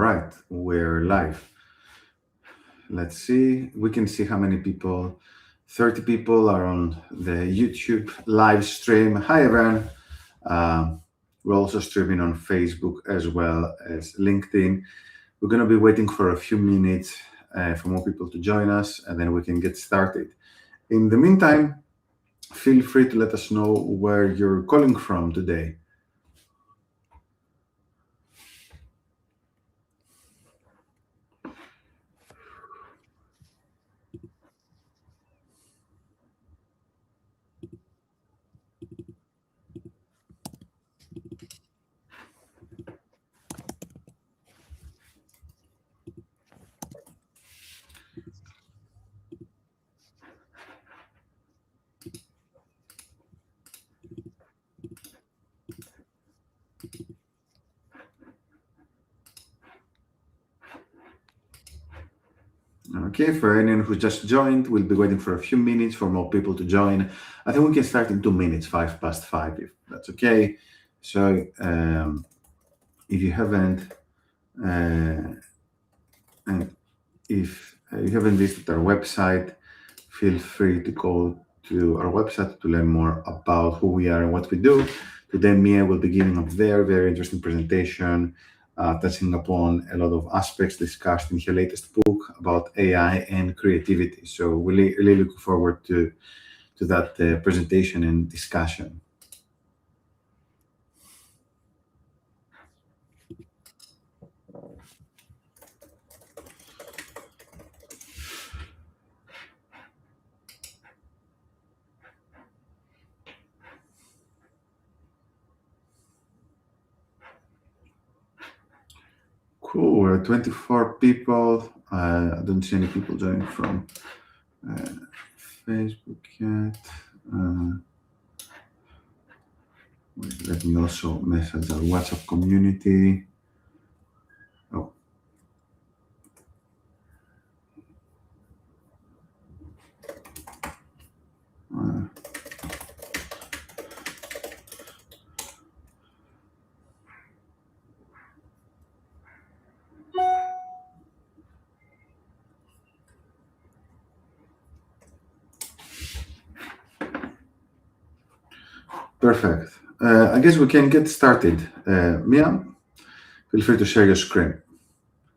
right, we're live. Let's see. We can see how many people. 30 people are on the YouTube live stream. Hi, everyone. Um, we're also streaming on Facebook as well as LinkedIn. We're going to be waiting for a few minutes for more people to join us, and then we can get started. In the meantime, feel free to let us know where you're calling from today. Okay, for anyone who just joined, we'll be waiting for a few minutes for more people to join. I think we can start in 2 minutes, 5 past 5, if that's okay. So, if you haven't, and if you haven't visited our website, feel free to go to our website to learn more about who we are and what we do. Today, Mia will be giving a very, very interesting presentation, touching upon a lot of aspects discussed in her latest book about AI and creativity. So, really, really looking forward to that presentation and discussion. Cool. We're at 24 people. I don't see any people joining from Facebook yet. Let me also message our WhatsApp community. Oh. Perfect. I guess we can get started. Mia, feel free to share your screen.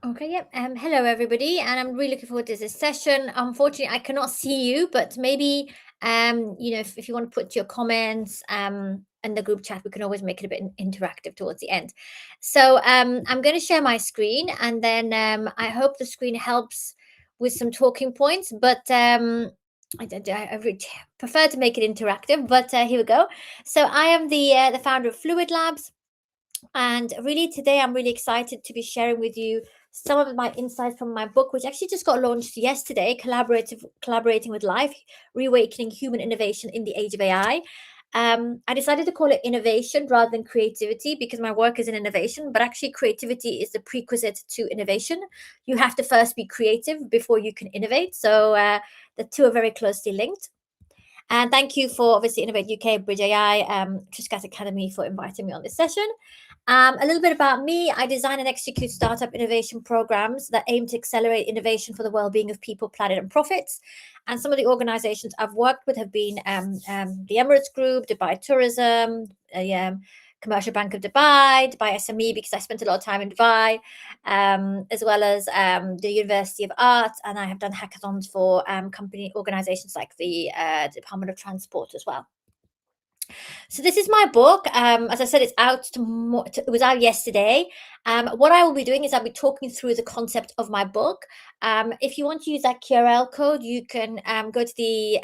Okay, yep. Hello, everybody, and I'm really looking forward to this session. Unfortunately, I cannot see you, but maybe if you want to put your comments in the group chat, we can always make it a bit interactive towards the end. So I'm going to share my screen, and then I hope the screen helps with some talking points. But I really prefer to make it interactive. But here we go. So I am the founder of Fluid Labs. And really, today I'm really excited to be sharing with you some of my insights from my book, which actually just got launched yesterday, Collaborating with Life, Reawakening Human Innovation in the Age of AI. I decided to call it innovation rather than creativity because my work is in innovation, but actually creativity is the prerequisite to innovation. You have to first be creative before you can innovate. So the two are very closely linked. And thank you for obviously Innovate UK, Bridge AI, Triscat Academy for inviting me on this session. A little bit about me. I design and execute startup innovation programs that aim to accelerate innovation for the well-being of people, planet, and profits. And some of the organizations I've worked with have been the Emirates Group, Dubai Tourism, Commercial Bank of Dubai, Dubai SME, because I spent a lot of time in Dubai, as well as the University of Art. And I have done hackathons for company organizations like the Department of Transport as well. So this is my book. As I said, it's out it was out yesterday. What I will be doing is I'll be talking through the concept of my book. If you want to use that QRL code, you can go to the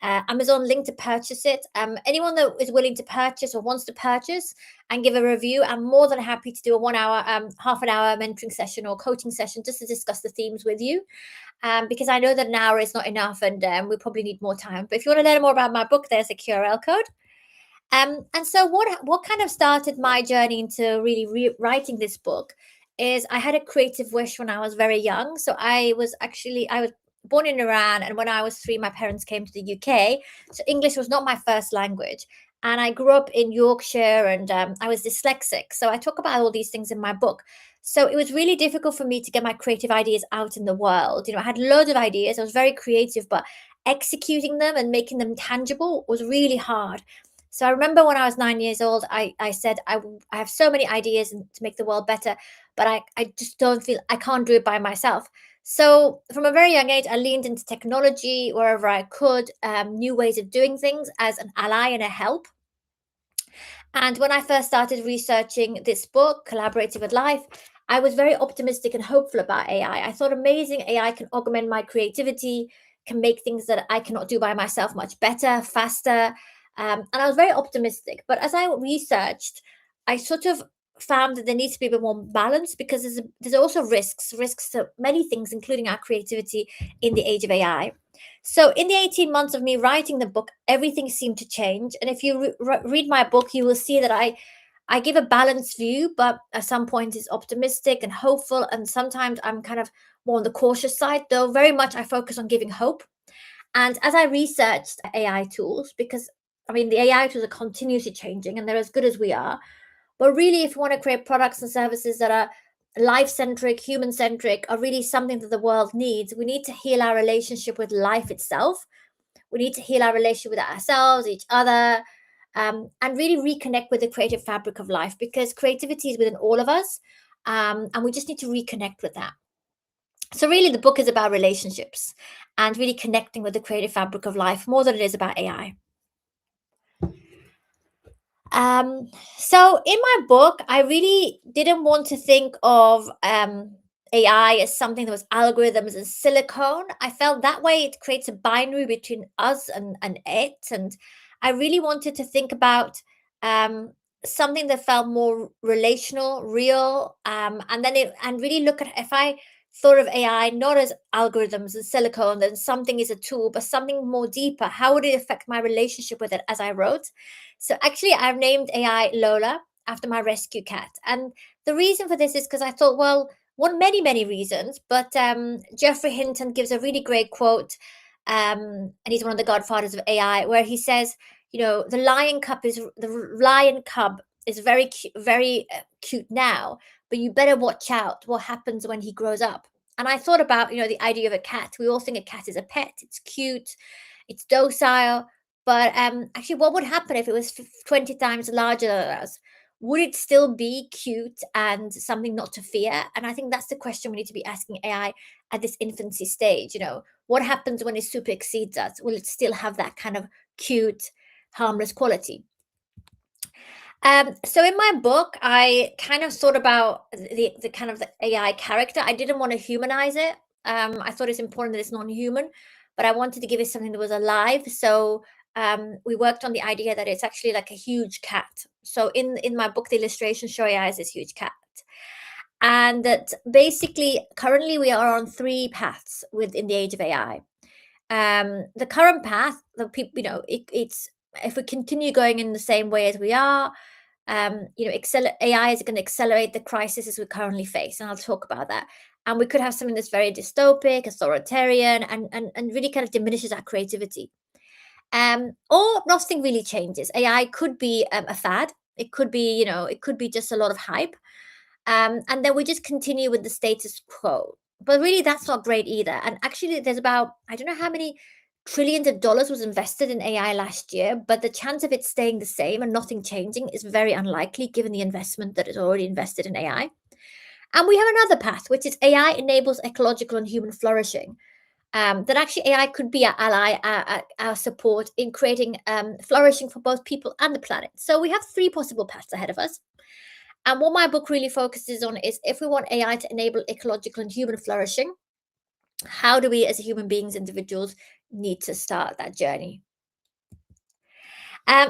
Amazon link to purchase it. Anyone that is willing to purchase or wants to purchase and give a review, I'm more than happy to do a 1 hour, half an hour mentoring session or coaching session just to discuss the themes with you. Because I know that an hour is not enough and we probably need more time. But if you want to learn more about my book, there's a QRL code. And so what kind of started my journey into really writing this book is I had a creative wish when I was very young. So I was born in Iran, and when I was 3, my parents came to the UK. So English was not my first language. And I grew up in Yorkshire, and I was dyslexic. So I talk about all these things in my book. So it was really difficult for me to get my creative ideas out in the world. I had loads of ideas. I was very creative, but executing them and making them tangible was really hard. So I remember when I was 9 years old, I said, I have so many ideas to make the world better, but I just don't feel I can't do it by myself. So from a very young age, I leaned into technology wherever I could, new ways of doing things as an ally and a help. And when I first started researching this book, Collaborating with Life, I was very optimistic and hopeful about AI. I thought amazing AI can augment my creativity, can make things that I cannot do by myself much better, faster. And I was very optimistic. But as I researched, I sort of found that there needs to be a bit more balance because there's also risks to many things, including our creativity in the age of AI. So, in the 18 months of me writing the book, everything seemed to change. And if you read my book, you will see that I give a balanced view, but at some point it's optimistic and hopeful. And sometimes I'm kind of more on the cautious side, though very much I focus on giving hope. And as I researched AI tools, because I mean, the AI tools are continuously changing and they're as good as we are. But really, if you want to create products and services that are life centric, human centric, are really something that the world needs, we need to heal our relationship with life itself. We need to heal our relationship with ourselves, each other, and really reconnect with the creative fabric of life because creativity is within all of us. And we just need to reconnect with that. So, really, the book is about relationships and really connecting with the creative fabric of life more than it is about AI. Um, so in my book, I really didn't want to think of AI as something that was algorithms and silicone. I felt that way it creates a binary between us and it. And I really wanted to think about um, something that felt more relational, real, and really look at if I thought of AI not as algorithms and silicone, then something is a tool, but something more deeper. How would it affect my relationship with it as I wrote? So actually, I've named AI Lola after my rescue cat, and the reason for this is because I thought, well, many reasons, but Jeffrey Hinton gives a really great quote, and he's one of the godfathers of AI, where he says, the lion cub is very cute now, but you better watch out what happens when he grows up. And I thought about the idea of a cat. We all think a cat is a pet. It's cute, it's docile, but actually, what would happen if it was 20 times larger than us? Would it still be cute and something not to fear? And I think that's the question we need to be asking AI at this infancy stage. What happens when it super exceeds us? Will it still have that kind of cute, harmless quality? So in my book, I kind of thought about the kind of the AI character. I didn't want to humanize it. I thought it's important that it's non-human, but I wanted to give it something that was alive. So we worked on the idea that it's actually like a huge cat. So in my book, the illustrations show AI as this huge cat, and that basically currently we are on three paths within the age of AI. The current path, the people, it's if we continue going in the same way as we are, AI is going to accelerate the crises we currently face, and I'll talk about that. And we could have something that's very dystopic, authoritarian, and really kind of diminishes our creativity. Or nothing really changes. AI could be a fad. It could be, it could be just a lot of hype, and then we just continue with the status quo. But really, that's not great either. And actually, there's about I don't know how many trillions of dollars was invested in AI last year, but the chance of it staying the same and nothing changing is very unlikely given the investment that is already invested in AI. And we have another path, which is AI enables ecological and human flourishing. That actually AI could be our ally, our support in creating flourishing for both people and the planet. So we have three possible paths ahead of us. And what my book really focuses on is if we want AI to enable ecological and human flourishing, how do we as human beings, individuals, need to start that journey?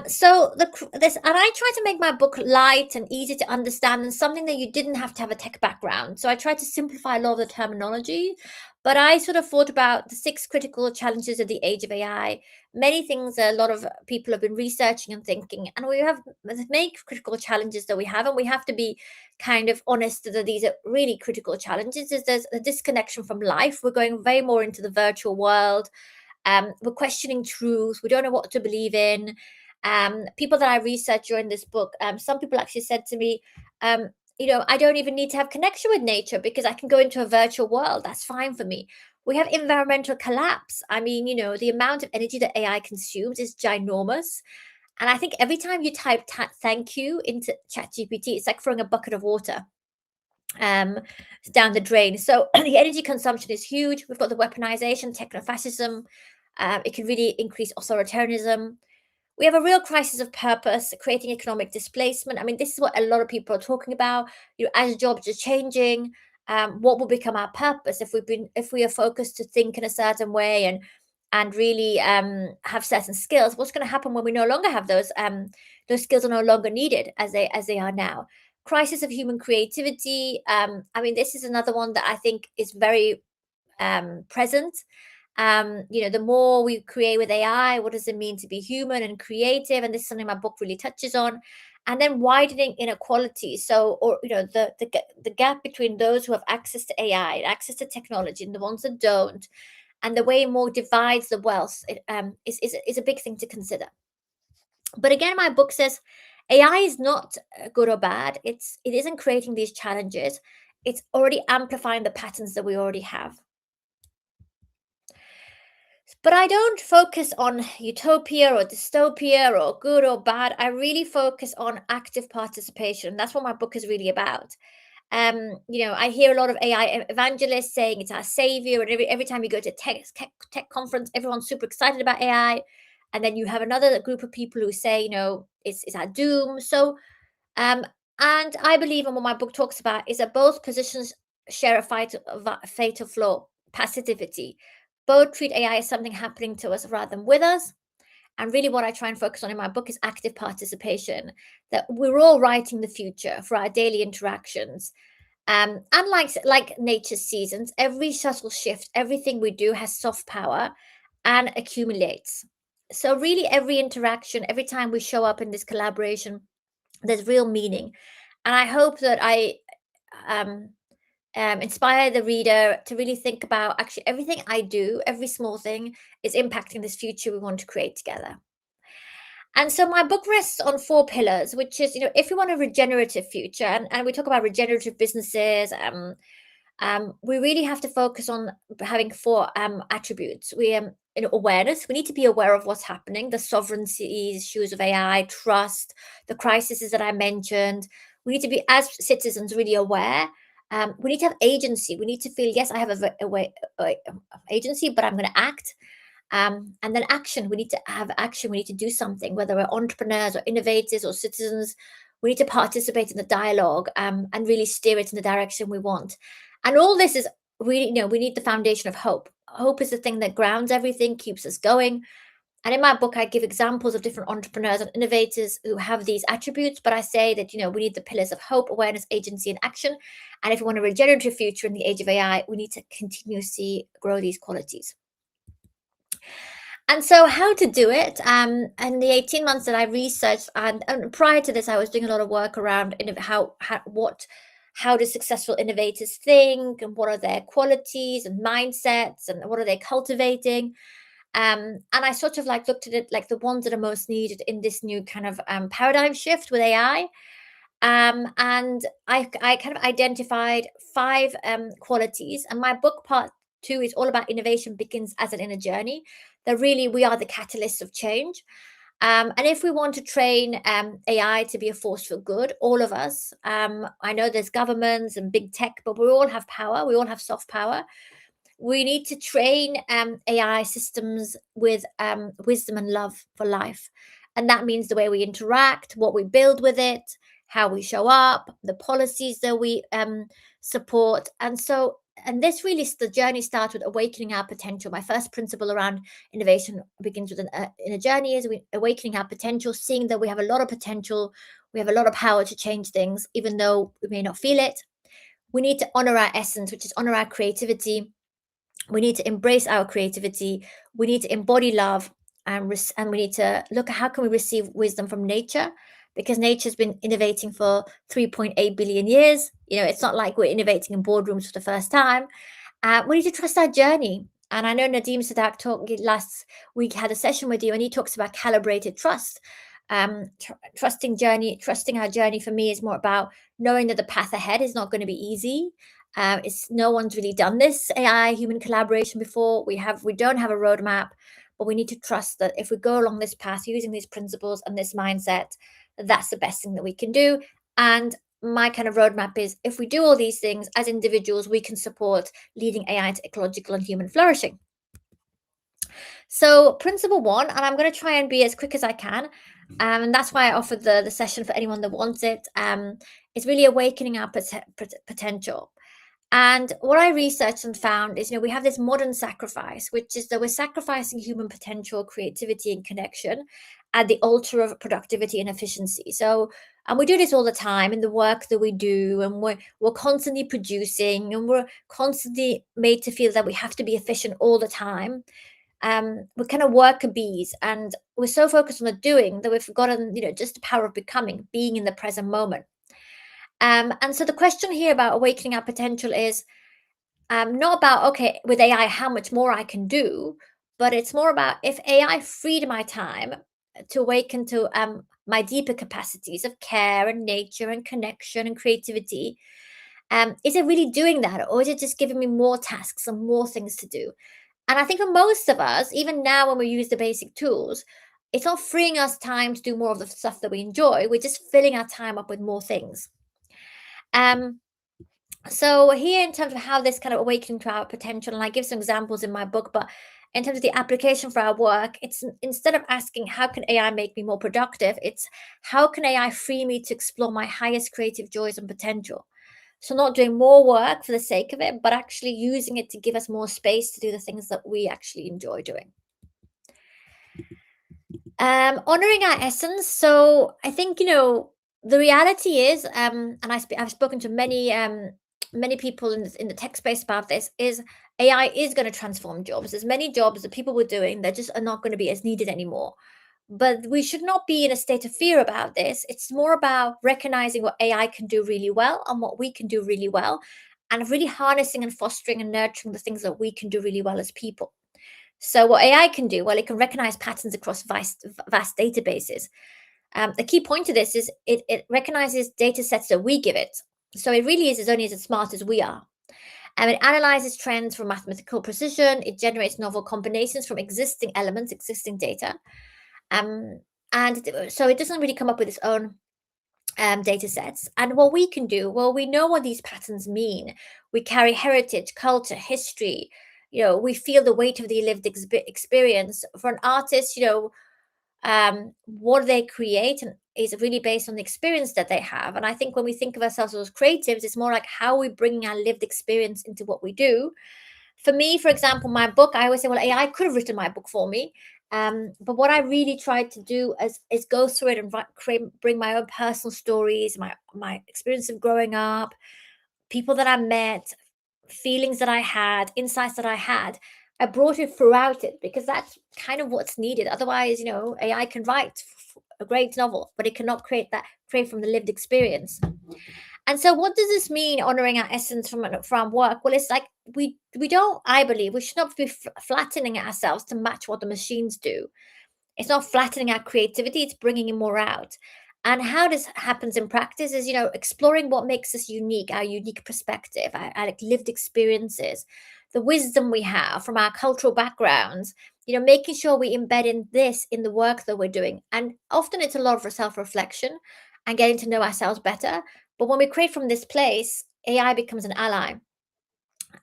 So this, and I try to make my book light and easy to understand, and something that you didn't have to have a tech background. So I try to simplify a lot of the terminology, but I sort of thought about the six critical challenges of the age of AI. Many things a lot of people have been researching and thinking, and we have many critical challenges that we have, and we have to be kind of honest that these are really critical challenges. Is there's a disconnection from life. We're going very more into the virtual world. We're questioning truth. We don't know what to believe in. People that I researched during this book, some people actually said to me, I don't even need to have connection with nature because I can go into a virtual world. That's fine for me. We have environmental collapse. I mean, the amount of energy that AI consumes is ginormous. And I think every time you type thank you into ChatGPT, it's like throwing a bucket of water um, down the drain. So the energy consumption is huge. We've got the weaponization, techno-fascism. It can really increase authoritarianism. We have a real crisis of purpose, creating economic displacement. I mean, this is what a lot of people are talking about. As jobs are changing, what will become our purpose if we are focused to think in a certain way and really have certain skills? What's going to happen when we no longer have those? Those skills are no longer needed as they are now. Crisis of human creativity. I mean, this is another one that I think is very present. The more we create with AI, what does it mean to be human and creative? And this is something my book really touches on. And then widening inequality. So, or the gap between those who have access to AI, access to technology, and the ones that don't, and the way more divides the wealth is a big thing to consider. But again, my book says AI is not good or bad. It isn't creating these challenges. It's already amplifying the patterns that we already have. But I don't focus on utopia or dystopia or good or bad. I really focus on active participation. That's what my book is really about. I hear a lot of AI evangelists saying it's our savior, and every time you go to a tech conference, everyone's super excited about AI. And then you have another group of people who say, it's our doom. So um, and I believe, and what my book talks about, is that both positions share a fatal flaw: passivity. Both treat AI as something happening to us rather than with us. And really, what I try and focus on in my book is active participation, that we're all writing the future for our daily interactions. Unlike nature's seasons, every subtle shift, everything we do has soft power and accumulates. So, really, every interaction, every time we show up in this collaboration, there's real meaning. And I hope that I um, inspire the reader to really think about actually everything I do, every small thing is impacting this future we want to create together. And so my book rests on four pillars, which is, if we want a regenerative future, and we talk about regenerative businesses, we really have to focus on having four attributes. Awareness. We need to be aware of what's happening, the sovereignty issues of AI, trust, the crises that I mentioned. We need to be, as citizens, really aware. We need to have agency. We need to feel, yes, I have agency, but I'm going to act. And then action. We need to have action. We need to do something, whether we're entrepreneurs or innovators or citizens. We need to participate in the dialogue and really steer it in the direction we want. And all this is really, we need the foundation of hope. Hope is the thing that grounds everything, keeps us going. And in my book, I give examples of different entrepreneurs and innovators who have these attributes. But I say that, we need the pillars of hope, awareness, agency, and action. And if we want a regenerative future in the age of AI, we need to continuously grow these qualities. And so, how to do it? And the 18 months that I researched, and prior to this, I was doing a lot of work around how do successful innovators think, and what are their qualities and mindsets, and what are they cultivating? And I sort of like looked at it like the ones that are most needed in this new kind of paradigm shift with AI. And I kind of identified five qualities. And my book part two is all about innovation begins as an inner journey. That really we are the catalysts of change. And if we want to train AI to be a force for good, all of us, I know there's governments and big tech, but we all have power. We all have soft power. We need to train AI systems with wisdom and love for life. And that means the way we interact, what we build with it, how we show up, the policies that we support. And this really, the journey starts with awakening our potential. My first principle around innovation begins with in a journey is awakening our potential, seeing that we have a lot of potential, we have a lot of power to change things, even though we may not feel it. We need to honor our essence, which is honor our creativity. We need to embrace our creativity. We need to embody love, and we need to look at how can we receive wisdom from nature, because nature's been innovating for 3.8 billion years. It's not like we're innovating in boardrooms for the first time. We need to trust our journey. And I know Nadeem Sadak last week had a session with you, and he talks about calibrated trust. Trusting our journey for me is more about knowing that the path ahead is not going to be easy. It's no one's really done this AI human collaboration before. We don't have a roadmap, but we need to trust that if we go along this path using these principles and this mindset, that's the best thing that we can do. And my kind of roadmap is if we do all these things as individuals, we can support leading AI to ecological and human flourishing. So, principle one, and I'm going to try and be as quick as I can, and that's why I offered the session for anyone that wants it. Is really awakening our potential. And what I researched and found is, we have this modern sacrifice, which is that we're sacrificing human potential, creativity, and connection at the altar of productivity and efficiency. So, and we do this all the time in the work that we do, and we're constantly producing, and we're constantly made to feel that we have to be efficient all the time. We're kind of worker bees, and we're so focused on the doing that we've forgotten, just the power of becoming, being in the present moment. And so the question here about awakening our potential is not about, okay, with AI, how much more I can do, but it's more about if AI freed my time to awaken to my deeper capacities of care and nature and connection and creativity. Is it really doing that, or is it just giving me more tasks and more things to do? And I think for most of us, even now when we use the basic tools, it's not freeing us time to do more of the stuff that we enjoy. We're just filling our time up with more things. Um, so here, in terms of how this kind of awakening to our potential, and I give some examples in my book, but in terms of the application for our work, it's instead of asking how can AI make me more productive, it's how can AI free me to explore my highest creative joys and potential. So not doing more work for the sake of it, but actually using it to give us more space to do the things that we actually enjoy doing. Honoring our essence. So I think the reality is, and I've spoken to many people in the tech space about this. Is AI is going to transform jobs. There's many jobs that people were doing that just are not going to be as needed anymore. But we should not be in a state of fear about this. It's more about recognizing what AI can do really well and what we can do really well, and really harnessing and fostering and nurturing the things that we can do really well as people. So, what AI can do, well, it can recognize patterns across vast databases. The key point of this is it recognizes data sets that we give it. So, it really is only as smart as we are. And it analyzes trends from mathematical precision. It generates novel combinations from existing elements, existing data. So it doesn't really come up with its own data sets. And what we can do, well, we know what these patterns mean. We carry heritage, culture, history. We feel the weight of the lived experience. For an artist, what they create and is really based on the experience that they have. And I think when we think of ourselves as creatives, it's more like how we bring our lived experience into what we do. For me, for example, my book, I always say, well, AI could have written my book for me. But what I really tried to do is go through it and bring my own personal stories, my experience of growing up, people that I met, feelings that I had, insights that I had. I brought it throughout it because that's kind of what's needed. Otherwise, AI can write a great novel, but it cannot create from the lived experience. And so, what does this mean? Honoring our essence from work? Well, it's like we don't. I believe we should not be flattening ourselves to match what the machines do. It's not flattening our creativity; it's bringing in more out. And how this happens in practice is, exploring what makes us unique, our unique perspective, our like lived experiences, the wisdom we have from our cultural backgrounds. Making sure we embed in this in the work that we're doing. And often it's a lot of self-reflection and getting to know ourselves better. But when we create from this place, AI becomes an ally.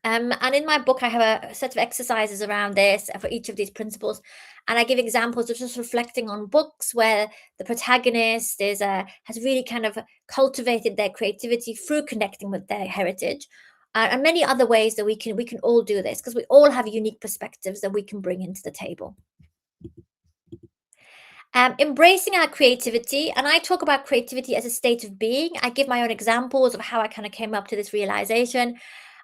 And in my book, I have a set of exercises around this for each of these principles, and I give examples of just reflecting on books where the protagonist has really kind of cultivated their creativity through connecting with their heritage, and many other ways that we can all do this because we all have unique perspectives that we can bring into the table. Embracing our creativity, and I talk about creativity as a state of being. I give my own examples of how I kind of came up to this realization.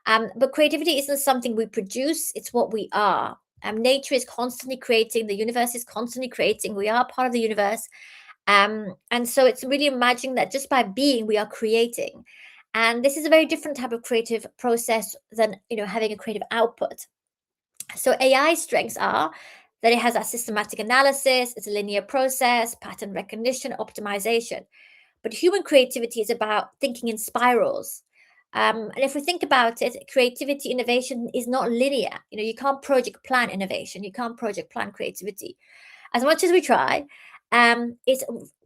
But creativity isn't something we produce, it's what we are. Nature is constantly creating, the universe is constantly creating, we are part of the universe. And so it's really imagining that just by being, we are creating. And this is a very different type of creative process than having a creative output. So AI strengths are that it has that systematic analysis, it's a linear process, pattern recognition, optimization. But human creativity is about thinking in spirals. And if we think about it, creativity, innovation is not linear. You can't project plan innovation, you can't project plan creativity. As much as we try, it's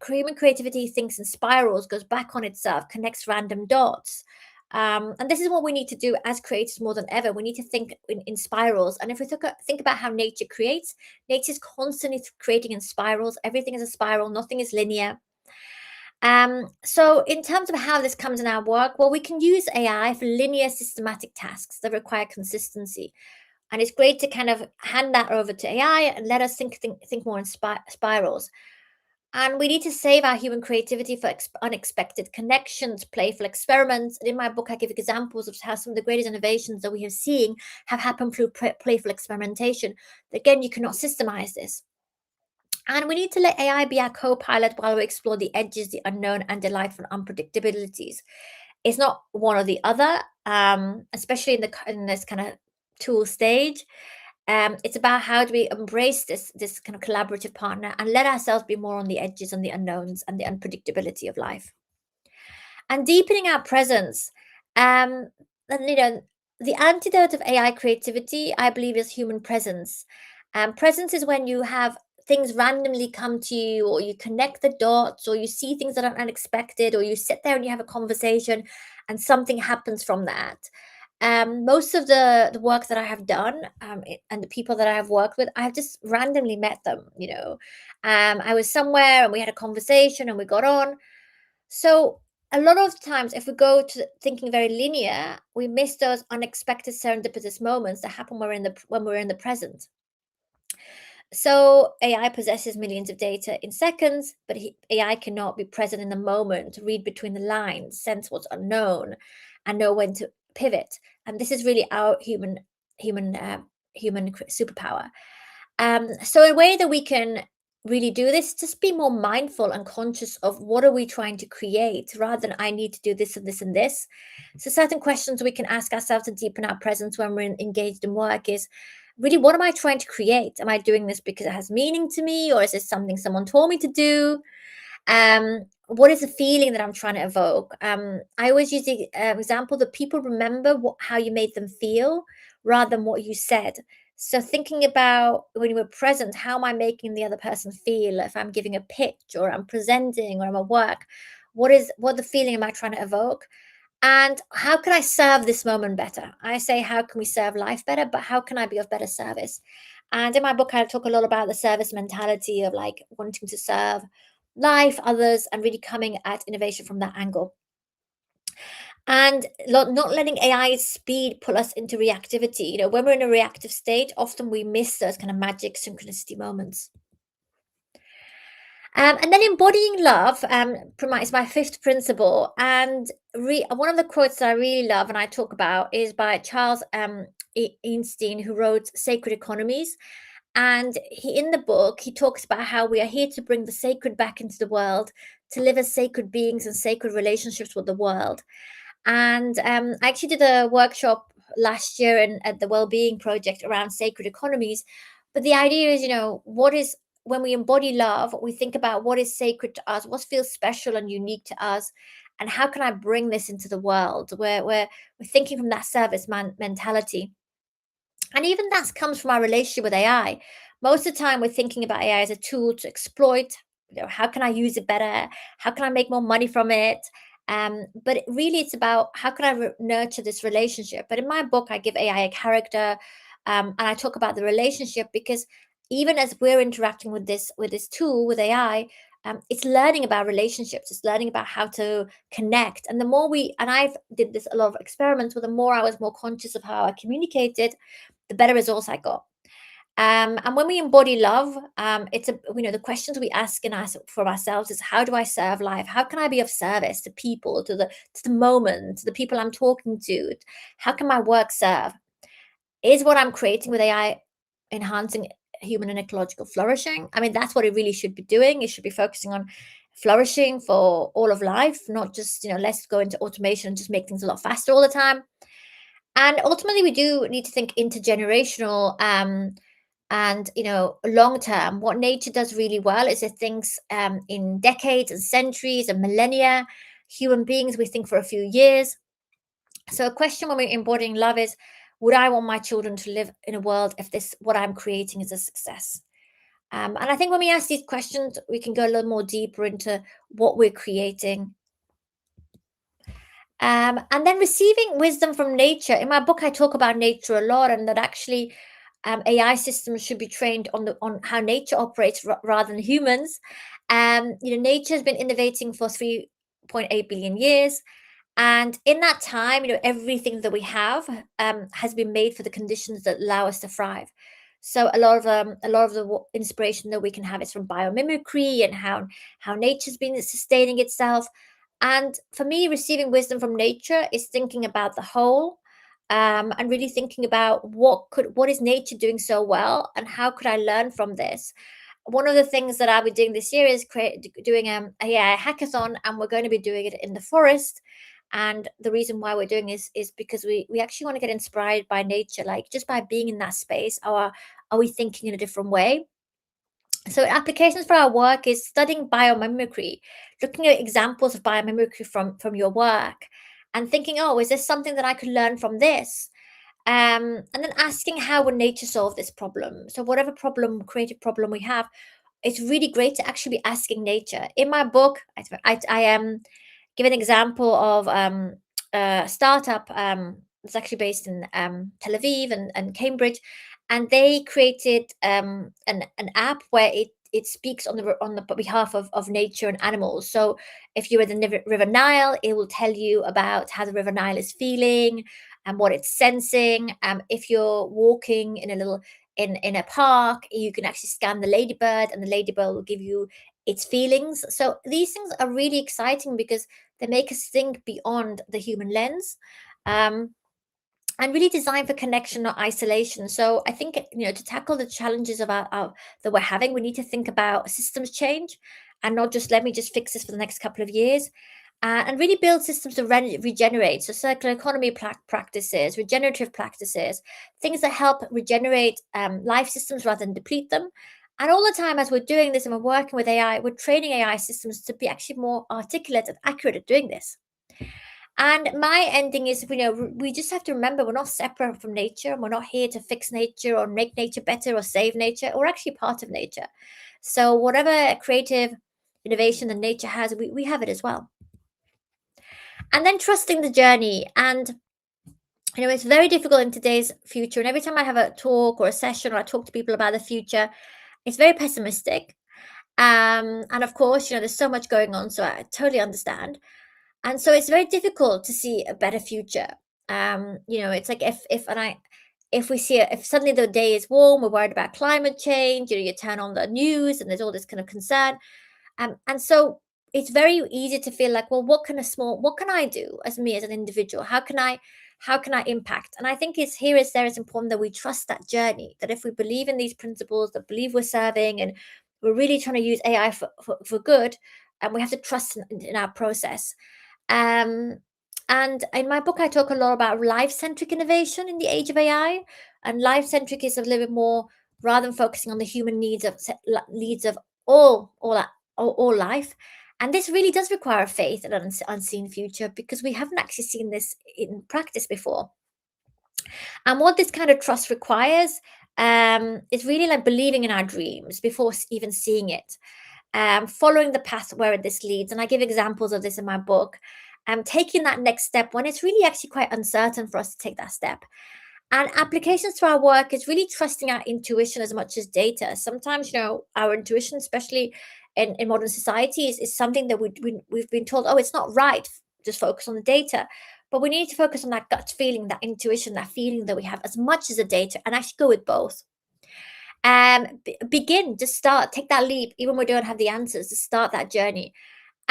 human creativity thinks in spirals, goes back on itself, connects random dots. And this is what we need to do as creators more than ever. We need to think in spirals. And if we think about how nature creates, nature is constantly creating in spirals. Everything is a spiral, nothing is linear. So in terms of how this comes in our work, well, we can use AI for linear systematic tasks that require consistency. And it's great to kind of hand that over to AI and let us think more in spirals. And we need to save our human creativity for unexpected connections, playful experiments. And in my book, I give examples of how some of the greatest innovations that we have seen have happened through playful experimentation. Again, you cannot systemize this. And we need to let AI be our co-pilot while we explore the edges, the unknown, and delightful unpredictabilities. It's not one or the other, especially in this kind of tool stage. It's about how do we embrace this kind of collaborative partner and let ourselves be more on the edges and the unknowns and the unpredictability of life. And deepening our presence. And the antidote of AI creativity, I believe, is human presence. Presence is when you have things randomly come to you, or you connect the dots, or you see things that are unexpected, or you sit there and you have a conversation and something happens from that. Most of the work that I have done, and the people that I have worked with, I have just randomly met them. I was somewhere and we had a conversation and we got on. So a lot of times, if we go to thinking very linear, we miss those unexpected serendipitous moments that happen when we're in the present. So AI possesses millions of data in seconds, but AI cannot be present in the moment, read between the lines, sense what's unknown, and know when to pivot. And this is really our human superpower. So a way that we can really do this, just be more mindful and conscious of what are we trying to create, rather than I need to do this and this and this. So certain questions we can ask ourselves to deepen our presence when we're engaged in work is really, what am I trying to create? Am I doing this because it has meaning to me, or is this something someone told me to do? What is the feeling that I'm trying to evoke? I always use the example that people remember how you made them feel rather than what you said. So thinking about when you were present, how am I making the other person feel? If I'm giving a pitch or I'm presenting or I'm at work, what the feeling am I trying to evoke? And how can I serve this moment better? I say, how can we serve life better? But how can I be of better service? And in my book, I talk a lot about the service mentality of like wanting to serve life, others, and really coming at innovation from that angle. And not letting AI's speed pull us into reactivity. When we're in a reactive state, often we miss those kind of magic synchronicity moments. And then embodying love is my fifth principle. And one of the quotes that I really love and I talk about is by Charles Einstein, who wrote Sacred Economies. And in the book, he talks about how we are here to bring the sacred back into the world, to live as sacred beings and sacred relationships with the world. And I actually did a workshop last year at the Wellbeing Project around sacred economies. But the idea is, what is when we embody love, we think about what is sacred to us, what feels special and unique to us, and how can I bring this into the world where we're thinking from that service mentality. And even that comes from our relationship with AI. Most of the time, we're thinking about AI as a tool to exploit. How can I use it better? How can I make more money from it? But really, it's about how can I nurture this relationship. But in my book, I give AI a character, and I talk about the relationship because even as we're interacting with this tool with AI, it's learning about relationships. It's learning about how to connect. And the more I've did this a lot of experiments, where the more I was more conscious of how I communicated, the better results I got. And when we embody love, the questions we ask for ourselves is, how do I serve life? How can I be of service to people, to the moment, to the people I'm talking to? How can my work serve? Is what I'm creating with AI enhancing human and ecological flourishing? I mean, that's what it really should be doing. It should be focusing on flourishing for all of life, not just, let's go into automation and just make things a lot faster all the time. And ultimately, we do need to think intergenerational. And long term, what nature does really well is it thinks in decades and centuries and millennia. Human beings, we think for a few years. So a question when we're embodying love is, would I want my children to live in a world if this what I'm creating is a success? And I think when we ask these questions, we can go a little more deeper into what we're creating. And then receiving wisdom from nature. In my book, I talk about nature a lot, and that actually AI systems should be trained on how nature operates rather than humans. Nature has been innovating for 3.8 billion years, and in that time, everything that we have has been made for the conditions that allow us to thrive. So a lot of the inspiration that we can have is from biomimicry and how nature's been sustaining itself. And for me, receiving wisdom from nature is thinking about the whole, and really thinking about what is nature doing so well, and how could I learn from this. One of the things that I'll be doing this year is doing a AI hackathon, and we're going to be doing it in the forest. And the reason why we're doing is because we actually want to get inspired by nature, like just by being in that space. Are we thinking in a different way? So applications for our work is studying biomimicry, looking at examples of biomimicry from your work, and thinking, oh, is there something that I could learn from this? And then asking, how would nature solve this problem? So whatever problem, creative problem we have, it's really great to actually be asking nature. In my book, I give an example of a startup that's actually based in Tel Aviv and Cambridge, and they created an app where it speaks on the behalf of nature and animals. So if you're in the River Nile, it will tell you about how the River Nile is feeling and what it's sensing. If you're walking in a park, you can actually scan the ladybird, and the ladybird will give you its feelings. So these things are really exciting because they make us think beyond the human lens. Um, and really designed for connection, not isolation. So I think to tackle the challenges of our that we're having, we need to think about systems change, and not just let me just fix this for the next couple of years, and really build systems to regenerate. So circular economy practices, regenerative practices, things that help regenerate life systems rather than deplete them. And all the time, as we're doing this and we're working with AI, we're training AI systems to be actually more articulate and accurate at doing this. And my ending is, we just have to remember we're not separate from nature. We're not here to fix nature or make nature better or save nature. We're actually part of nature. So whatever creative innovation that nature has, we have it as well. And then trusting the journey. And it's very difficult in today's future. And every time I have a talk or a session, or I talk to people about the future, it's very pessimistic. And of course, there's so much going on, so I totally understand. And so it's very difficult to see a better future. It's like if we see if suddenly the day is warm, we're worried about climate change. You turn on the news and there's all this kind of concern. And so it's very easy to feel like, well, what can I do as me as an individual? How can I impact? And I think it's important that we trust that journey, that if we believe in these principles, that believe we're serving and we're really trying to use AI for good, and we have to trust in our process. Um, and in my book, I talk a lot about life-centric innovation in the age of AI. And life-centric is a little bit more, rather than focusing on the human needs of all life. And this really does require faith in an unseen future, because we haven't actually seen this in practice before. And what this kind of trust requires is really like believing in our dreams before even seeing it, following the path where this leads. And I give examples of this in my book. Taking that next step when it's really actually quite uncertain for us to take that step. And applications to our work is really trusting our intuition as much as data. Sometimes, our intuition, especially in modern society, is something that we've been told, oh, it's not right, just focus on the data. But we need to focus on that gut feeling, that intuition, that feeling that we have as much as the data, and actually go with both. Begin, just start, take that leap, even when we don't have the answers, to start that journey.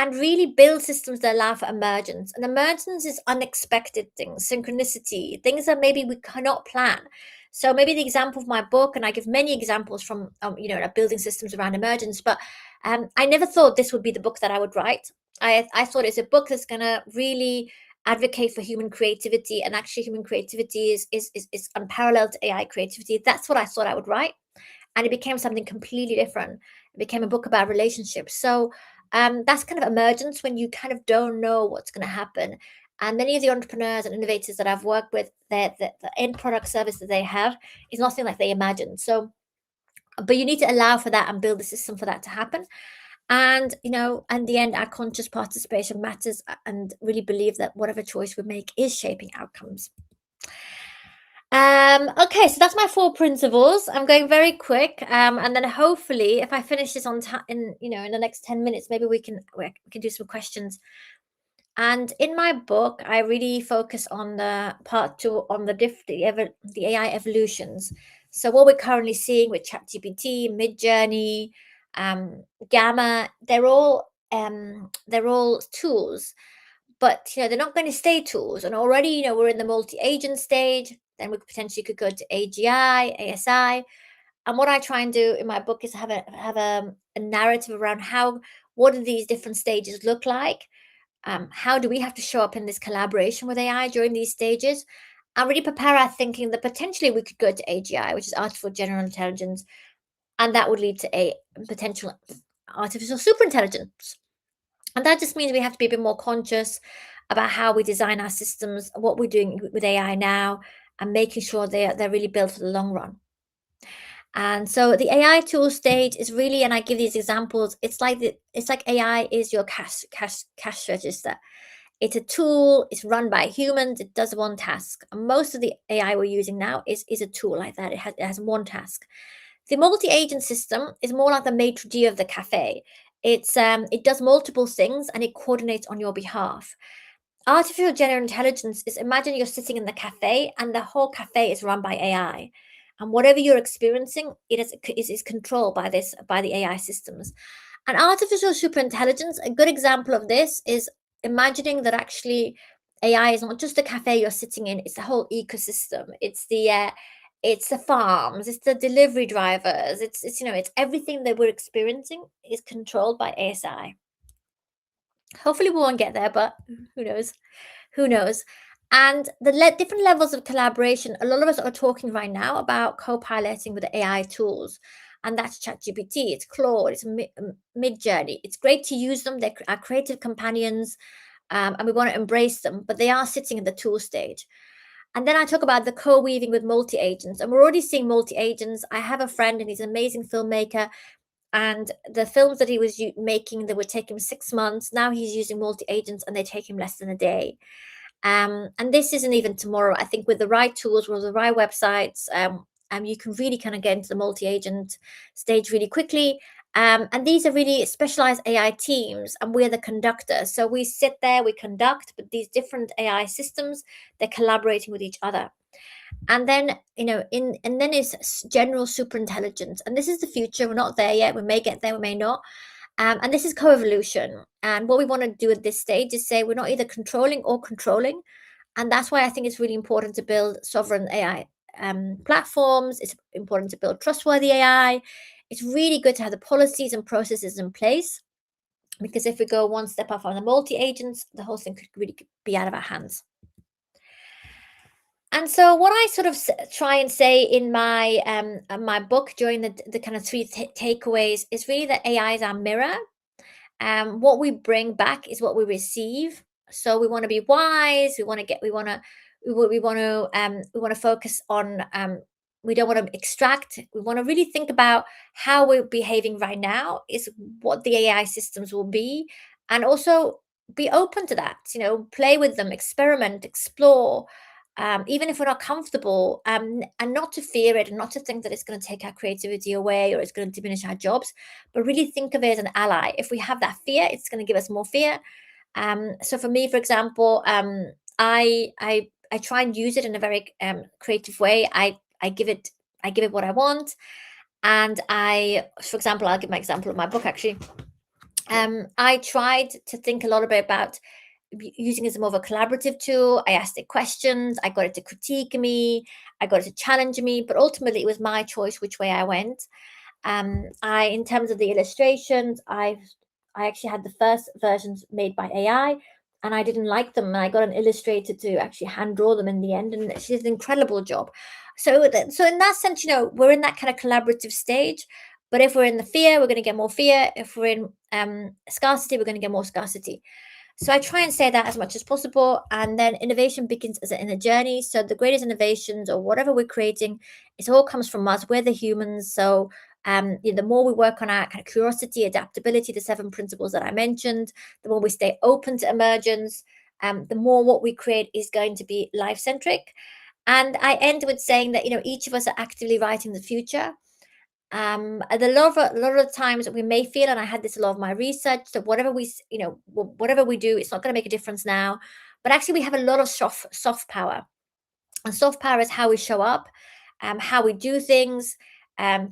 And really build systems that allow for emergence. And emergence is unexpected things, synchronicity, things that maybe we cannot plan. So maybe the example of my book, and I give many examples from building systems around emergence, but I never thought this would be the book that I would write. I thought it's a book that's going to really advocate for human creativity, and actually human creativity is unparalleled to AI creativity. That's what I thought I would write. and it became something completely different. It became a book about relationships. So that's kind of emergence when you kind of don't know what's going to happen. And many of the entrepreneurs and innovators that I've worked with, the end product service that they have is nothing like they imagined. So, but you need to allow for that and build a system for that to happen. And, in the end, our conscious participation matters, and really believe that whatever choice we make is shaping outcomes. Okay, so that's my 4 principles. I'm going very quick. And then hopefully if I finish this on time in the next 10 minutes, maybe we can do some questions. And in my book, I really focus on the part 2 on the AI evolutions. So what we're currently seeing with ChatGPT, Midjourney, Gamma, they're all tools, but they're not going to stay tools. And already, we're in the multi-agent stage. Then we potentially could go to AGI, ASI. And what I try and do in my book is have a narrative around what do these different stages look like? How do we have to show up in this collaboration with AI during these stages? And really prepare our thinking that potentially we could go to AGI, which is artificial general intelligence, and that would lead to a potential artificial superintelligence. And that just means we have to be a bit more conscious about how we design our systems, what we're doing with AI now, and making sure they're really built for the long run. And so the AI tool stage is really, and I give these examples, it's like AI is your cash register. It's a tool, it's run by humans, it does one task. And most of the AI we're using now is a tool like that. It has one task. The multi-agent system is more like the maitre d' of the cafe. It does multiple things and it coordinates on your behalf. Artificial general intelligence is, imagine you're sitting in the cafe and the whole cafe is run by AI. And whatever you're experiencing, is controlled by the AI systems. And artificial superintelligence, a good example of this is imagining that actually AI is not just the cafe you're sitting in, it's the whole ecosystem. It's the farms, it's the delivery drivers, it's everything that we're experiencing is controlled by ASI. Hopefully we won't get there, but who knows? Who knows? And the different levels of collaboration, a lot of us are talking right now about co-piloting with AI tools. And that's ChatGPT, it's Claude, it's Midjourney. It's great to use them. They're our creative companions, and we want to embrace them, but they are sitting in the tool stage. And then I talk about the co-weaving with multi-agents. And we're already seeing multi-agents. I have a friend and he's an amazing filmmaker. And the films that he was making that would take him 6 months, now he's using multi-agents and they take him less than a day. And this isn't even tomorrow. I think with the right tools, with the right websites, you can really kind of get into the multi-agent stage really quickly. And these are really specialized AI teams, and we're the conductor. So we sit there, we conduct, but these different AI systems, they're collaborating with each other. And then, and then is general superintelligence. And this is the future. We're not there yet. We may get there, we may not. And this is co-evolution. And what we want to do at this stage is say we're not either controlling or controlling. And that's why I think it's really important to build sovereign AI platforms. It's important to build trustworthy AI. It's really good to have the policies and processes in place, because if we go one step up on the multi-agents, the whole thing could really be out of our hands. And so what I sort of try and say in my book during the kind of 3 takeaways is really that AI is our mirror. What we bring back is what we receive. So we want to be wise. We want to focus on. We don't want to extract. We want to really think about how we're behaving right now is what the AI systems will be, and also be open to that. Play with them, experiment, explore. Even if we're not comfortable, and not to fear it, and not to think that it's going to take our creativity away or it's going to diminish our jobs, but really think of it as an ally. If we have that fear, it's going to give us more fear. So for me, for example, I try and use it in a very creative way. I give it what I want, and for example, I'll give my example of my book actually. I tried to think a lot about using it as more of a collaborative tool. I asked it questions. I got it to critique me. I got it to challenge me. But ultimately, it was my choice which way I went. In terms of the illustrations, I actually had the first versions made by AI, and I didn't like them. And I got an illustrator to actually hand draw them in the end, and she did an incredible job. So in that sense, we're in that kind of collaborative stage. But if we're in the fear, we're going to get more fear. If we're in scarcity, we're going to get more scarcity. So I try and say that as much as possible. And then innovation begins as in a journey. So the greatest innovations or whatever we're creating, it all comes from us. We're the humans. So the more we work on our kind of curiosity, adaptability, the 7 principles that I mentioned, the more we stay open to emergence, the more what we create is going to be life centric. And I end with saying that each of us are actively writing the future. A lot of the times that we may feel, and I had this a lot of my research, that whatever we do, it's not going to make a difference now. But actually, we have a lot of soft power, and soft power is how we show up, how we do things,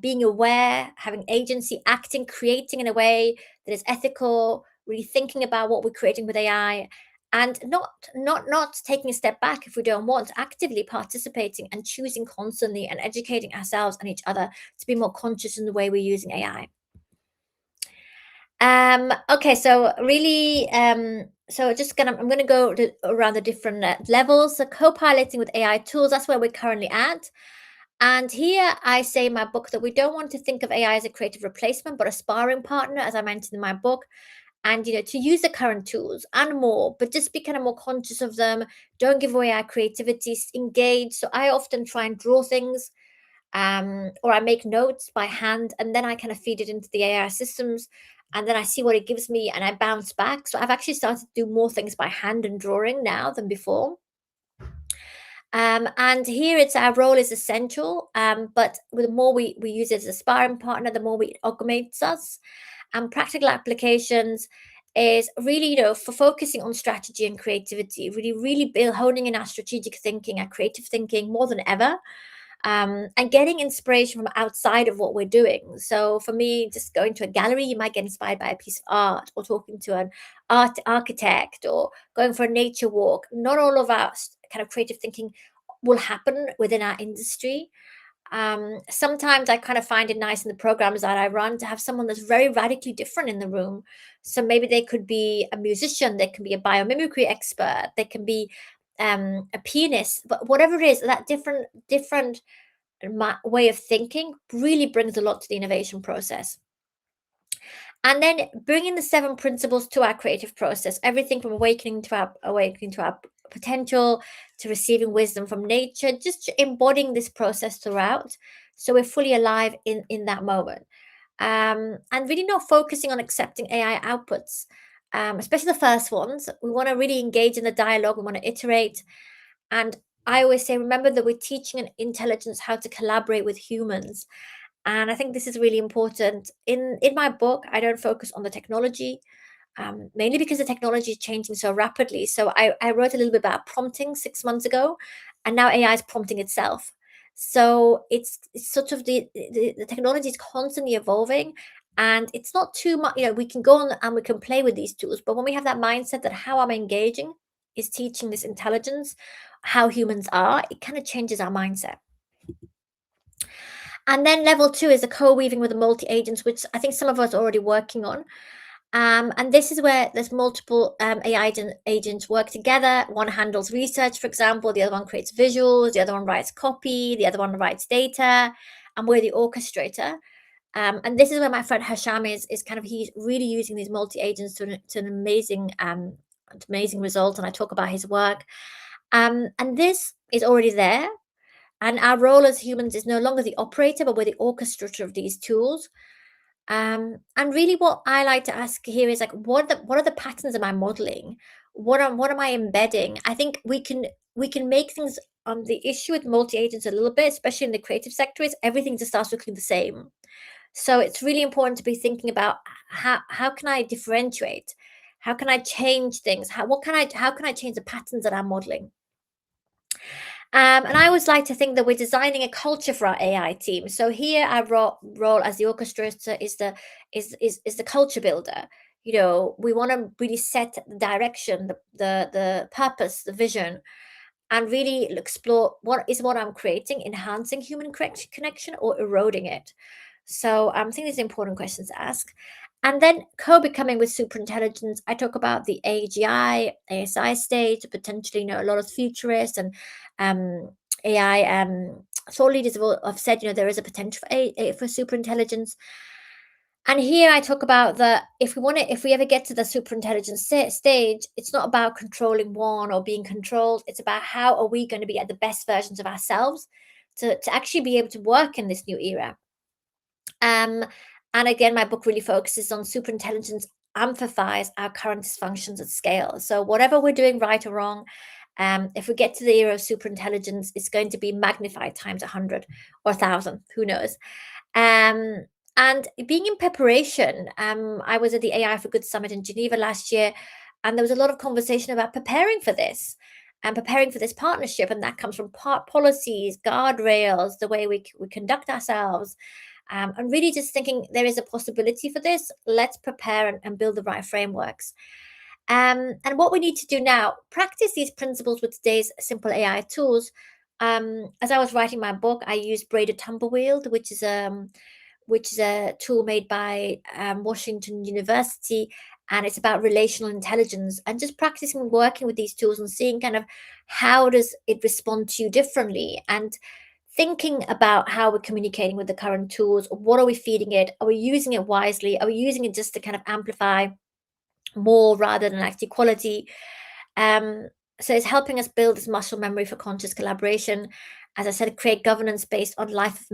being aware, having agency, acting, creating in a way that is ethical, really thinking about what we're creating with AI, and not taking a step back if we don't want, actively participating and choosing constantly and educating ourselves and each other to be more conscious in the way we're using AI. Okay, so really, I'm gonna go around the different levels. So co-piloting with AI tools, that's where we're currently at. And here I say in my book that we don't want to think of AI as a creative replacement, but a sparring partner, as I mentioned in my book. And to use the current tools and more, but just be kind of more conscious of them. Don't give away our creativity, engage. So I often try and draw things, or I make notes by hand, and then I kind of feed it into the AI systems, and then I see what it gives me, and I bounce back. So I've actually started to do more things by hand and drawing now than before. And here it's our role is essential, but the more we use it as a sparring partner, the more it augments us. And practical applications is really, for focusing on strategy and creativity, really build honing in our strategic thinking, our creative thinking more than ever, and getting inspiration from outside of what we're doing. So for me, just going to a gallery, you might get inspired by a piece of art, or talking to an architect, or going for a nature walk. Not all of our kind of creative thinking will happen within our industry. Sometimes I kind of find it nice in the programs that I run to have someone that's very radically different in the room. So maybe they could be a musician, they can be a biomimicry expert, they can be a pianist, but whatever it is, that different way of thinking really brings a lot to the innovation process. And then bringing the 7 principles to our creative process, everything from awakening to our potential, to receiving wisdom from nature, just embodying this process throughout, so we're fully alive in that moment. And really not focusing on accepting AI outputs, especially the first ones. We want to really engage in the dialogue, we want to iterate. And I always say, remember that we're teaching an intelligence how to collaborate with humans. And I think this is really important. In my book, I don't focus on the technology, mainly because the technology is changing so rapidly. So I wrote a little bit about prompting 6 months ago, and now AI is prompting itself. So it's sort of the technology is constantly evolving, and it's not too much. We can go on and we can play with these tools, but when we have that mindset that how I'm engaging is teaching this intelligence how humans are, it kind of changes our mindset. And then level two is the co-weaving with the multi-agents, which I think some of us are already working on. And this is where there's multiple AI agents work together. One handles research, for example, the other one creates visuals, the other one writes copy, the other one writes data, and we're the orchestrator. And this is where my friend Hasham is kind of, he's really using these multi-agents to an amazing result. And I talk about his work. And this is already there. And our role as humans is no longer the operator, but we're the orchestrator of these tools. And really, what I like to ask here is like, what are the patterns am I modeling? What am I embedding? I think we can make things on the issue with multi agents a little bit, especially in the creative sector. Is everything just starts looking the same. So it's really important to be thinking about how can I differentiate? How can I change things? How can I change the patterns that I'm modeling? And I always like to think that we're designing a culture for our AI team. So here, our role as the orchestrator is the culture builder. We want to really set the direction, the purpose, the vision, and really explore what I'm creating, enhancing human connection or eroding it. So I think these are important questions to ask. And then co-becoming with superintelligence, I talk about the AGI, ASI stage, potentially, a lot of futurists and AI thought leaders have said, there is a potential for super intelligence. And here I talk about that if we ever get to the super intelligence stage, it's not about controlling one or being controlled. It's about how are we going to be at the best versions of ourselves to actually be able to work in this new era. Um, and again, my book really focuses on super intelligence amplifies our current dysfunctions at scale. So whatever we're doing right or wrong, if we get to the era of super intelligence, it's going to be magnified times 100 or 1,000, who knows. And being in preparation, I was at the AI for Good Summit in Geneva last year, and there was a lot of conversation about preparing for this and preparing for this partnership. And that comes from policies, guardrails, the way we conduct ourselves, and really just thinking there is a possibility for this. Let's prepare and build the right frameworks. And what we need to do now, practice these principles with today's simple AI tools. As I was writing my book, I used Braided Tumbleweed, which is a tool made by Washington University, and it's about relational intelligence and just practicing working with these tools and seeing kind of how does it respond to you differently, and thinking about how we're communicating with the current tools. What are we feeding it? Are we using it wisely? Are we using it just to kind of amplify more rather than actually quality? Um, so it's helping us build this muscle memory for conscious collaboration. As I said, create governance based on life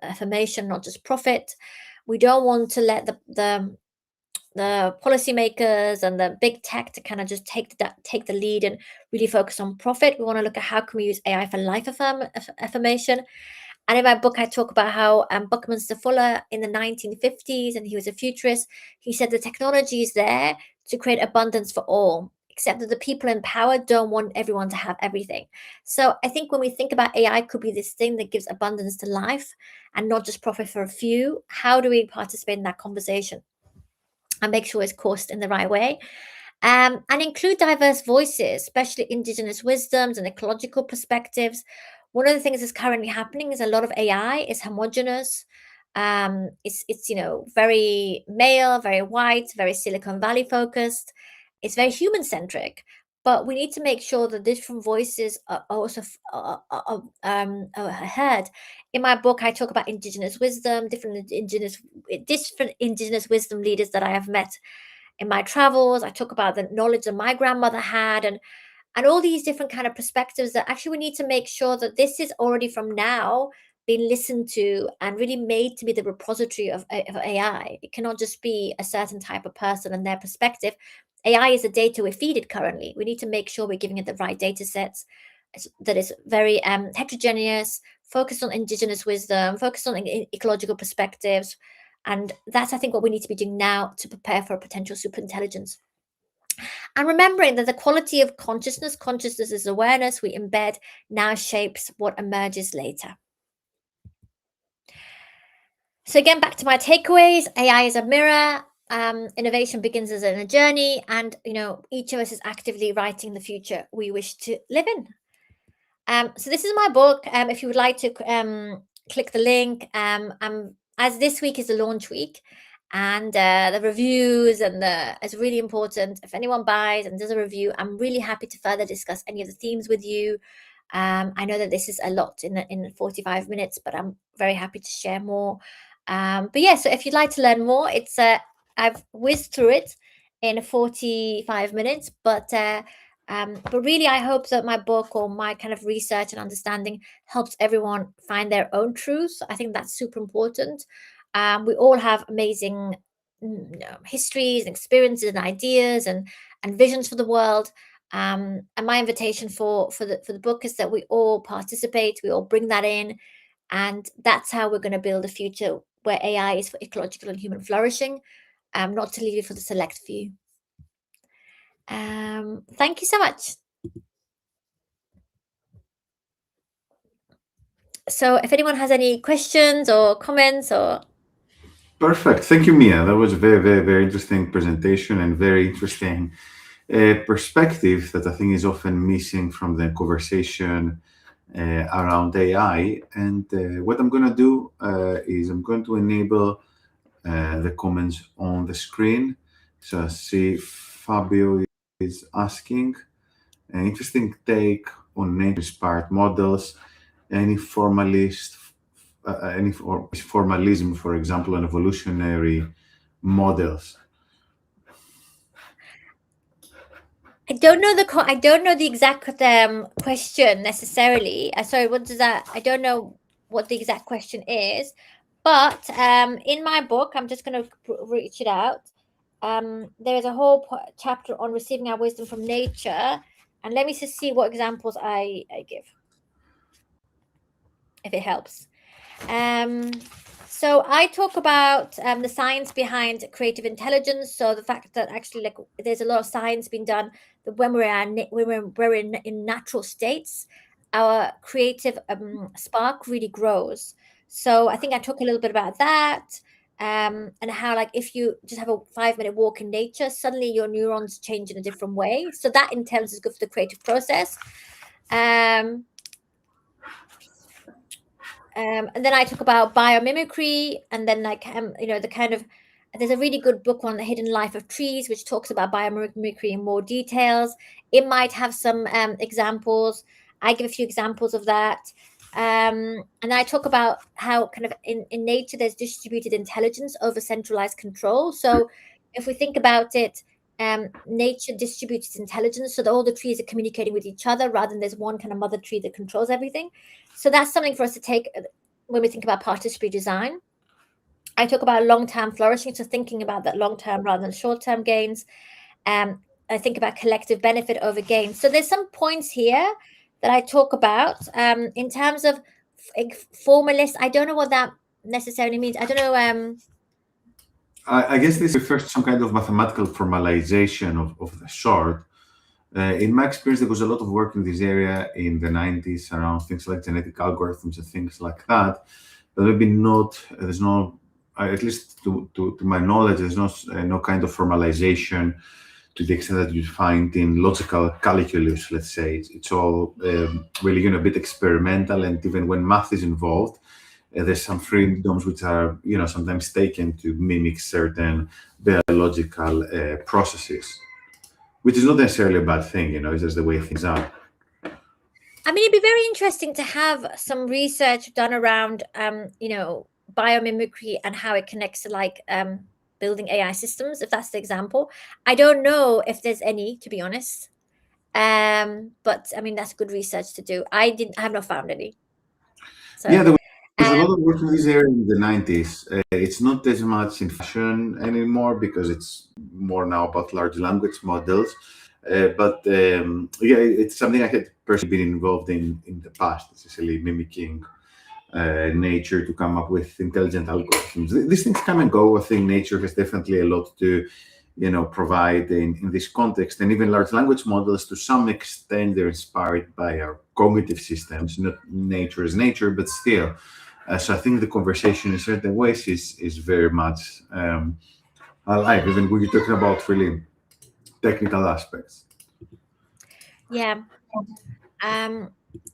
affirmation, not just profit. We don't want to let the policymakers and the big tech to kind of just take the lead and really focus on profit. We want to look at how can we use AI for life affirmation. And in my book, I talk about how Buckminster Fuller in the 1950s, and he was a futurist, he said the technology is there to create abundance for all, except that the people in power don't want everyone to have everything. So I think when we think about AI could be this thing that gives abundance to life and not just profit for a few, how do we participate in that conversation and make sure it's coursed in the right way? And include diverse voices, especially indigenous wisdoms and ecological perspectives. One of the things that's currently happening is a lot of AI is homogenous. It's very male, very white, very Silicon Valley focused. It's very human centric. But we need to make sure that different voices are also heard. In my book, I talk about indigenous wisdom, different indigenous wisdom leaders that I have met in my travels. I talk about the knowledge that my grandmother had, and all these different kind of perspectives that actually we need to make sure that this is already from now being listened to and really made to be the repository of AI. It cannot just be a certain type of person and their perspective. AI is the data we feed it currently. We need to make sure we're giving it the right data sets that is very heterogeneous, focused on indigenous wisdom, focused on ecological perspectives. And that's, I think, what we need to be doing now to prepare for a potential super intelligence. And remembering that the quality of consciousness is awareness we embed, now shapes what emerges later. So again, back to my takeaways. AI is a mirror. Innovation begins as a journey, and each of us is actively writing the future we wish to live in. So this is my book. If you would like to click the link, as this week is the launch week, and the reviews and is really important. If anyone buys and does a review, I'm really happy to further discuss any of the themes with you. I know that this is a lot in 45 minutes, but I'm very happy to share more. But yeah, so if you'd like to learn more, I've whizzed through it in 45 minutes, but really, I hope that my book or my kind of research and understanding helps everyone find their own truth. I think that's super important. We all have amazing histories and experiences and ideas and visions for the world. And my invitation for the book is that we all participate, we all bring that in, and that's how we're going to build a future where AI is for ecological and human flourishing, not to leave it for the select few. Thank you so much. So if anyone has any questions or comments or... Perfect. Thank you, Mia. That was a very, very, very interesting presentation and very interesting perspective that I think is often missing from the conversation around AI. And what I'm going to do is I'm going to enable the comments on the screen. So I see Fabio is asking an interesting take on nature-inspired models. any formalist, formalism, for example, on evolutionary models? I don't know I don't know the exact question necessarily. Sorry, what does that? I don't know what the exact question is, but in my book, I'm just going to reach it out. There is a whole chapter on receiving our wisdom from nature, and let me just see what examples I give, if it helps. So I talk about the science behind creative intelligence. So the fact that actually, like, there's a lot of science being done that when we're in natural states, our creative spark really grows. So I think I talk a little bit about that, and how, like, if you just have a 5-minute walk in nature, suddenly your neurons change in a different way. So that intelligence is good for the creative process. And then I talk about biomimicry, and then, like, the kind of, there's a really good book on the hidden life of trees, which talks about biomimicry in more details. It might have some examples. I give a few examples of that. And I talk about how kind of in nature there's distributed intelligence over centralized control. So if we think about it, nature distributes its intelligence so that all the trees are communicating with each other rather than there's one kind of mother tree that controls everything. So that's something for us to take when we think about participatory design. I talk about long-term flourishing, so thinking about that long-term rather than short-term gains. I think about collective benefit over gain. So there's some points here that I talk about in terms of formalist. I don't know what that necessarily means. I don't know. I guess this refers to some kind of mathematical formalization of the sort. In my experience, there was a lot of work in this area in the 90s around things like genetic algorithms and things like that. But maybe not, there's no, at least to my knowledge, there's no kind of formalization to the extent that you find in logical calculus, let's say. It's all really, a bit experimental, and even when math is involved, there's some freedoms which are, sometimes taken to mimic certain biological processes, which is not necessarily a bad thing, it's just the way things are. I mean, it'd be very interesting to have some research done around, biomimicry and how it connects to, like, building AI systems, if that's the example. I don't know if there's any, to be honest. But I mean, that's good research to do. I have not found any. So Yeah, there was a lot of work in this area in the 90s. It's not as much in fashion anymore because it's more now about large language models. But yeah, it's something I had personally been involved in the past, essentially mimicking nature to come up with intelligent algorithms. These things come and go. I think nature has definitely a lot to, provide in this context. And even large language models, to some extent, they're inspired by our cognitive systems, not nature as nature, but still. So I think the conversation in certain ways is very much alive, even when you're talking about really technical aspects. yeah.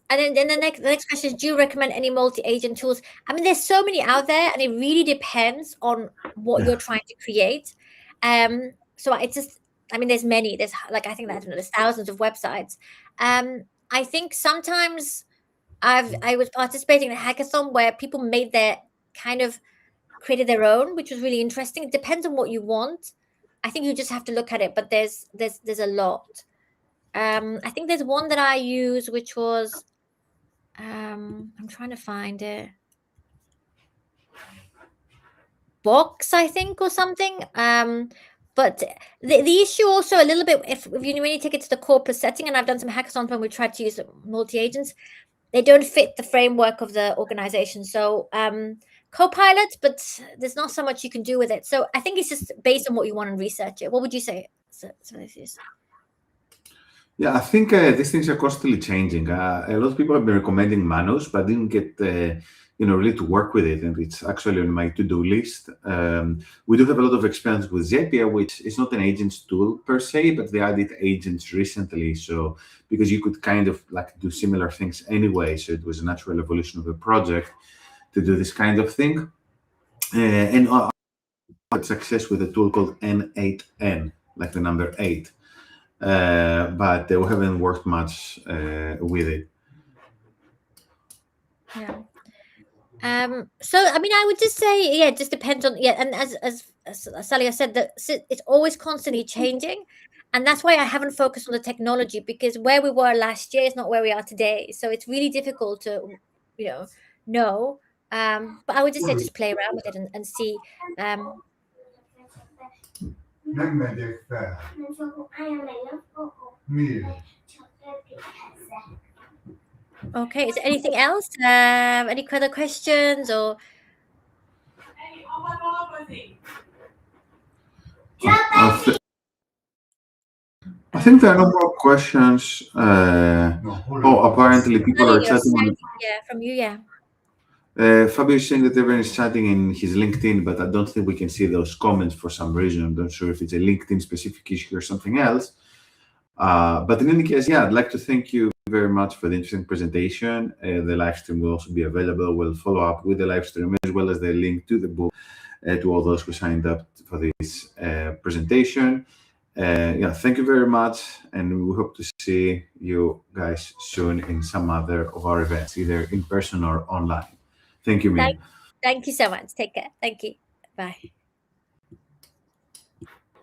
And then the next question is, do you recommend any multi-agent tools? I mean, there's so many out there, and it really depends on what Yeah. you're trying to create. So it's just, I mean, there's many. There's, like, I think that there's thousands of websites. I think sometimes I was participating in a hackathon where people made their kind of created their own, which was really interesting. It depends on what you want. I think you just have to look at it, but there's a lot. I think there's one that I use, which was, I'm trying to find it. Box, I think, or something. But the issue also a little bit, if you when you take it to the corporate setting, and I've done some hackathons when we tried to use multi-agents, they don't fit the framework of the organization. So Copilot, but there's not so much you can do with it. So I think it's just based on what you want to research it. What would you say? So this is. Yeah, I think these things are constantly changing. A lot of people have been recommending Manos, but I didn't get, really to work with it, and it's actually on my to-do list. We do have a lot of experience with Zapier, which is not an agents tool per se, but they added agents recently. So because you could kind of like do similar things anyway, so it was a natural evolution of the project to do this kind of thing. And I had success with a tool called N8N, like the number 8. But we haven't worked much with it. Yeah. So I mean, I would just say, yeah, it just depends on, yeah, and as Sally said, that it's always constantly changing, and that's why I haven't focused on the technology, because where we were last year is not where we are today. So it's really difficult to, you know. But I would just say just play around with it and see. Um, Nem megyek fel. Miért? okay, is there anything else? Any other questions or? I, th- I think there are no more questions. Apparently people Sally, are you're chatting on. sounding, yeah, from you, yeah. Fabio is saying that everyone is chatting in his LinkedIn, but I don't think we can see those comments for some reason. I'm not sure if it's a LinkedIn specific issue or something else. But in any case, yeah, I'd like to thank you very much for the interesting presentation. The live stream will also be available. We'll follow up with the live stream as well as the link to the book to all those who signed up for this presentation. Yeah, thank you very much, and we hope to see you guys soon in some other of our events, either in person or online. Thank you, Mia. Thank you so much. Take care. Thank you. Bye.